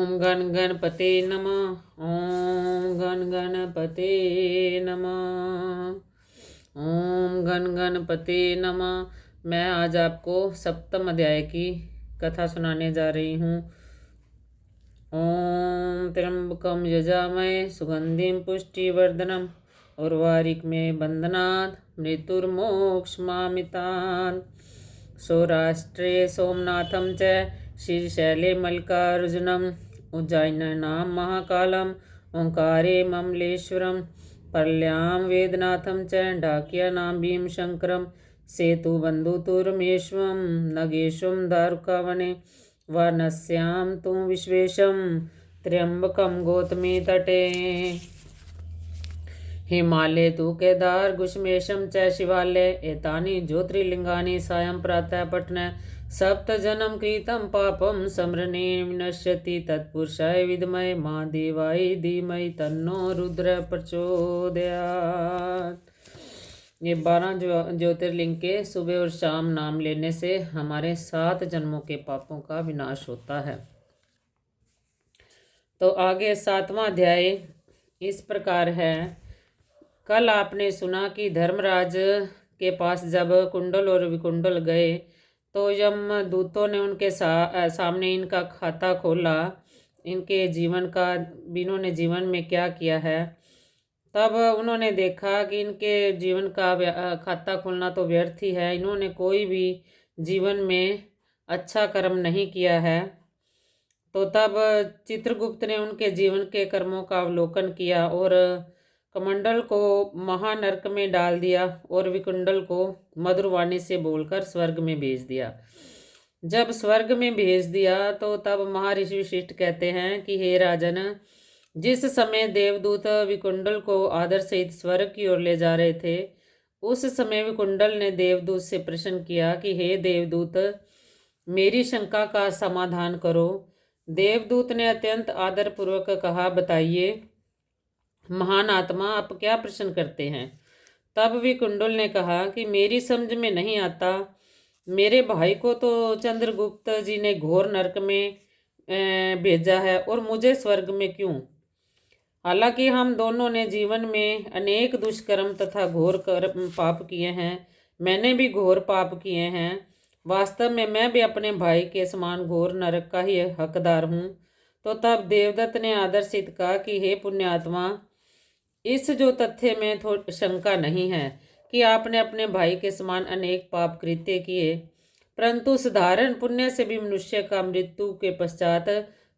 ओम गण गणपते नमः। ओम गण गणपते नमः। ओम गण गणपते नमः। मैं आज आपको सप्तम अध्याय की कथा सुनाने जा रही हूँ। ओम त्र्यंबकम यजामहे सुगंधिम पुष्टिवर्धनम उर्वारुकमिव बंधनात् मृत्युर्मोक्षमामृतात्। सौराष्ट्रे सोमनाथं च शीर्षशैले मल्लिकार्जुनम् उज्जयिन्यां महाकालम् ओंकारे ममलेश्वरं परल्यां वेदनाथं च डाकियानां भीमशंकरं सेतुबन्धुतुरमेश्वरं नगेशं दारुकावने वानस्यां तु विश्वेशं त्र्यंबकं गौतमी तटे। हिमालय तु केदार गुश्मेशं च शिवालय एतानि ज्योतिर्लिंगानि सायं प्रातः पठन सप्तजन्म कृतं पापं स्मरणे विनश्यति। तत्पुरुषाय विद्महे महादेवाय धीमहि तन्नो रुद्र प्रचोदयात्। ये 12 ज्योतिर्लिंग के सुबह और शाम नाम लेने से हमारे 7 जन्मों के पापों का विनाश होता है। तो आगे 7वां अध्याय इस प्रकार है। कल आपने सुना कि धर्मराज के पास जब कुंडल और विकुंडल गए तो यमदूतों ने उनके सामने इनका खाता खोला, इनके जीवन का, इन्होंने जीवन में क्या किया है। तब उन्होंने देखा कि इनके जीवन का खाता खोलना तो व्यर्थ ही है, इन्होंने कोई भी जीवन में अच्छा कर्म नहीं किया है। तो तब चित्रगुप्त ने उनके जीवन के कर्मों का अवलोकन किया और कमंडल को महानरक में डाल दिया और विकुंडल को मधुरवाणी से बोलकर स्वर्ग में भेज दिया। जब स्वर्ग में भेज दिया तो तब महर्षि वशिष्ठ कहते हैं कि हे राजन, जिस समय देवदूत विकुंडल को आदर सहित स्वर्ग की ओर ले जा रहे थे, उस समय विकुंडल ने देवदूत से प्रश्न किया कि हे देवदूत, मेरी शंका का समाधान करो। देवदूत ने अत्यंत आदरपूर्वक कहा, बताइए महान आत्मा, आप क्या प्रश्न करते हैं। तब विकुंडल ने कहा कि मेरी समझ में नहीं आता, मेरे भाई को तो चंद्रगुप्त जी ने घोर नरक में भेजा है और मुझे स्वर्ग में क्यों। हालांकि हम दोनों ने जीवन में अनेक दुष्कर्म तथा घोर पाप किए हैं, मैंने भी घोर पाप किए हैं। वास्तव में मैं भी अपने भाई के समान घोर नरक का ही हकदार हूँ। तो तब देवदत्त ने आदर्शित कहा कि हे पुण्यात्मा, इस जो तथ्य में शंका नहीं है कि आपने अपने भाई के समान अनेक पाप कृत्य किए, परंतु साधारण पुण्य से भी मनुष्य का मृत्यु के पश्चात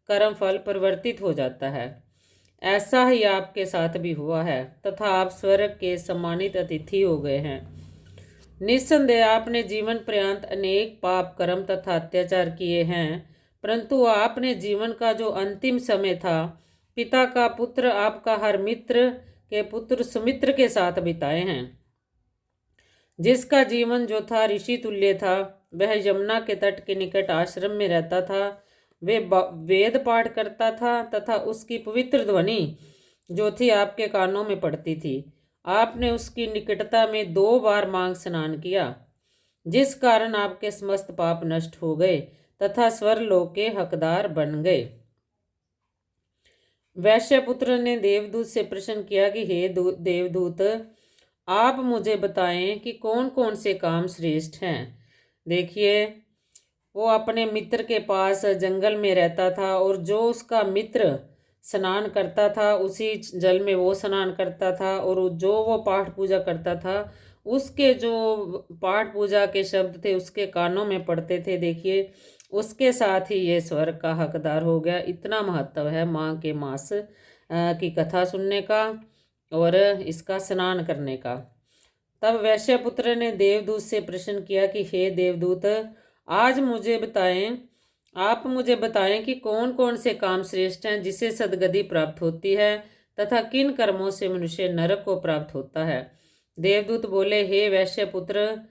कर्म फल परिवर्तित हो जाता है। ऐसा ही आपके साथ भी हुआ है तथा आप स्वर्ग के सम्मानित अतिथि हो गए हैं। निस्संदेह आपने जीवन पर्यंत अनेक पाप कर्म तथा अत्याचार किए हैं, परंतु आपने जीवन का जो अंतिम समय था पिता का पुत्र आपका हर मित्र के पुत्र सुमित्र के साथ बिताए हैं। जिसका जीवन जो था ऋषि तुल्य था, वह यमुना के तट के निकट आश्रम में रहता था। वे वेद पाठ करता था तथा उसकी पवित्र ध्वनि जो थी आपके कानों में पड़ती थी। आपने उसकी निकटता में 2 बार मांग स्नान किया, जिस कारण आपके समस्त पाप नष्ट हो गए तथा स्वर्गलोक के हकदार बन गए। वैश्यपुत्र ने देवदूत से प्रश्न किया कि हे देवदूत, आप मुझे बताएं कि कौन कौन से काम श्रेष्ठ हैं। देखिए, वो अपने मित्र के पास जंगल में रहता था और जो उसका मित्र स्नान करता था उसी जल में वो स्नान करता था, और जो वो पाठ पूजा करता था उसके जो पाठ पूजा के शब्द थे उसके कानों में पड़ते थे। देखिए, उसके साथ ही ये स्वर्ग का हकदार हो गया। इतना महत्व है माँ के मास की कथा सुनने का और इसका स्नान करने का। तब वैश्यपुत्र ने देवदूत से प्रश्न किया कि हे देवदूत, आज मुझे बताएं, आप मुझे बताएं कि कौन कौन से काम श्रेष्ठ हैं जिसे सदगति प्राप्त होती है तथा किन कर्मों से मनुष्य नरक को प्राप्त होता है। देवदूत बोले, हे वैश्यपुत्र,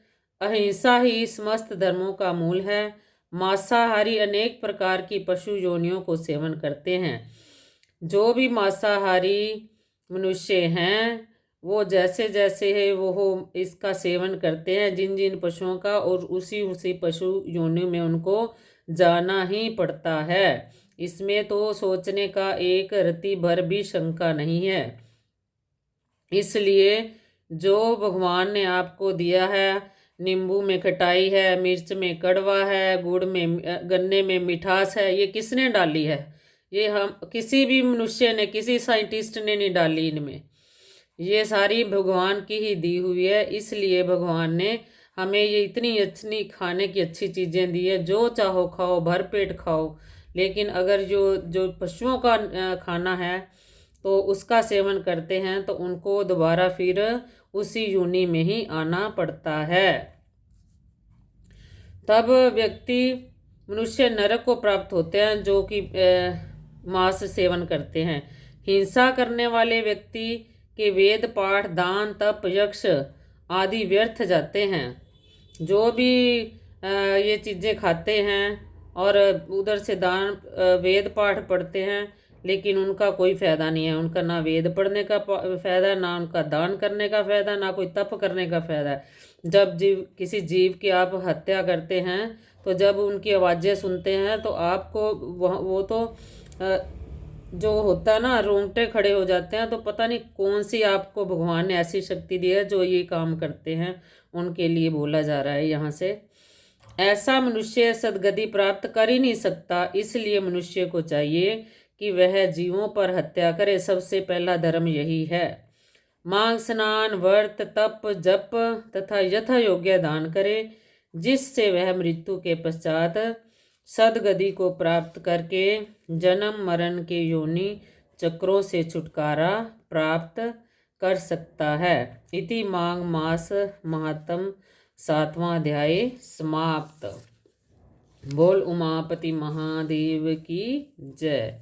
अहिंसा ही समस्त धर्मों का मूल है। मांसाहारी अनेक प्रकार की पशु योनियों को सेवन करते हैं। जो भी मांसाहारी मनुष्य हैं वो जैसे जैसे है वो इसका सेवन करते हैं जिन जिन पशुओं का, और उसी उसी पशु योनि में उनको जाना ही पड़ता है। इसमें तो सोचने का एक रत्ती भर भी शंका नहीं है। इसलिए जो भगवान ने आपको दिया है, नींबू में खटाई है, मिर्च में कड़वा है, गुड़ में गन्ने में मिठास है, ये किसने डाली है? ये हम किसी भी मनुष्य ने, किसी साइंटिस्ट ने नहीं डाली इनमें। ये सारी भगवान की ही दी हुई है। इसलिए भगवान ने हमें ये इतनी अच्छी खाने की अच्छी चीज़ें दी है। जो चाहो खाओ, भर पेट खाओ। लेकिन अगर जो जो पशुओं का खाना है तो उसका सेवन करते हैं तो उनको दोबारा फिर उसी योनि में ही आना पड़ता है। तब व्यक्ति मनुष्य नरक को प्राप्त होते हैं जो कि मांस सेवन करते हैं। हिंसा करने वाले व्यक्ति के वेद पाठ, दान, तप, यक्ष आदि व्यर्थ जाते हैं। जो भी ये चीज़ें खाते हैं और उधर से दान वेद पाठ पढ़ते हैं, लेकिन उनका कोई फ़ायदा नहीं है। उनका ना वेद पढ़ने का फ़ायदा, ना उनका दान करने का फ़ायदा, ना कोई तप करने का फ़ायदा है। जब किसी जीव की आप हत्या करते हैं तो जब उनकी आवाज़ें सुनते हैं तो आपको वो तो जो होता है ना, रोंगटे खड़े हो जाते हैं। तो पता नहीं कौन सी आपको भगवान ने ऐसी शक्ति दी है जो ये काम करते हैं, उनके लिए बोला जा रहा है यहाँ से। ऐसा मनुष्य सद्गति प्राप्त कर ही नहीं सकता। इसलिए मनुष्य को चाहिए कि वह जीवों पर हत्या करे। सबसे पहला धर्म यही है। मांग, स्नान, व्रत, तप, जप तथा यथा योग्य दान करे, जिससे वह मृत्यु के पश्चात सद्गति को प्राप्त करके जन्म मरण के योनि चक्रों से छुटकारा प्राप्त कर सकता है। इति माघ मास महात्म 7वां अध्याय समाप्त। बोल उमापति महादेव की जय।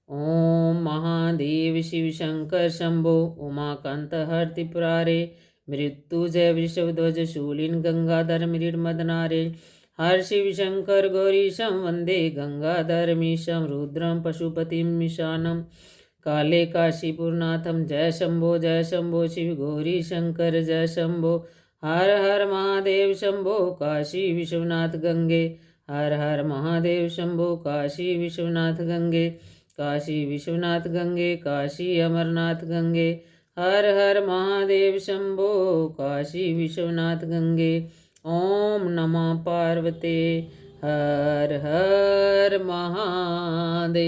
ओम महादेव शिव शंकर शंभो, उमाकांत हर त्रिपुरारे, मृत्युजय वृषभध्वज शूलिन गंगाधर मृडमदनारे। हर शिव शंकर गौरीशं वंदे गंगाधरमीशं, रुद्रं पशुपतिं मिशानं, काले काशीपुरनाथं। जय शंभो शिव गौरी शंकर जय शंभो। हर हर महादेव शंभो काशी विश्वनाथ गंगे। हर हर महादेव शंभो काशी विश्वनाथ गंगे। काशी विश्वनाथ गंगे, काशी अमरनाथ गंगे। हर हर महादेव शंभो काशी विश्वनाथ गंगे। ओम नमः पार्वते हर हर महादेव।